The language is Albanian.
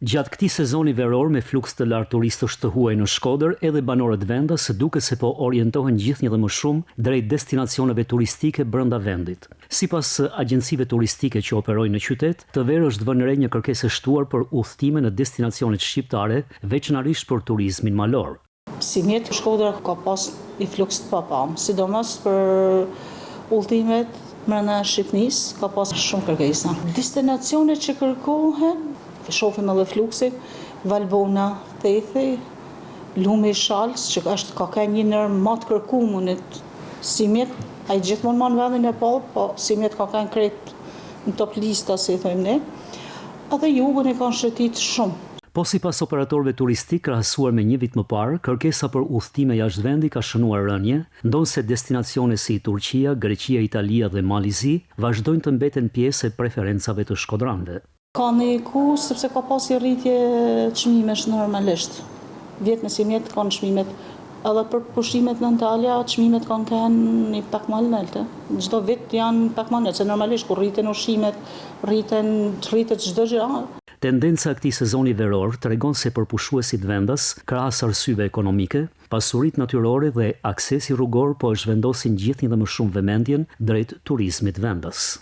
Gjatë këtij sezoni veror me fluks të lartë turistësh të huaj në Shkodër, edhe banorët vendas duket se po orientohen gjithnjë dhe më shumë drejt destinacioneve turistike brenda vendit. Sipas agjencive turistike që operojnë në qytet, të verë është vënë re një kërkesë e shtuar për udhëtime në destinacionet shqiptare, veçanërisht për turizmin malor. Si mjet Shkodra ka pas i fluks të papam, sidomos për udhëtimet brenda Shqipërisë ka pas shumë kërkesa. Destinacionet që kërkohen, shohim edhe fluksin, Valbona, Thethi, Lumi i Shalës, që ka një nër më të kërkuar si mjet, ai gjithmonë në vendin e parë, po si mjet ka kanë krejt në top lista, si thojmë ne. Edhe jugun e kanë shëtit shumë. Po sipas operatorëve turistik, krahasuar me një vit më parë, kërkesa për udhëtime jashtë vendi ka shënuar rënje, ndonse destinacione si Turqia, Greqia, Italia dhe Malizi vazhdojnë të mbeten pjesë e preferencave të shkodranëve. Ka një ku, sepse ka pasi rritje çmimesh normalisht. Vjet me si mjet kanë çmimet, edhe për pushimet në Antalya, çmimet kanë një pak më lënë. Çdo vit janë pak më lënë, se normalisht kur rriten ushqimet, rritet çdo gjë. Tendenca e këtij sezoni veror tregon se përpushuesit vendas, krahas arsyeve ekonomike, pasuritë natyrore dhe aksesi rrugor po e zhvendosin gjithnjë dhe më shumë vëmendjen drejt turizmit vendas.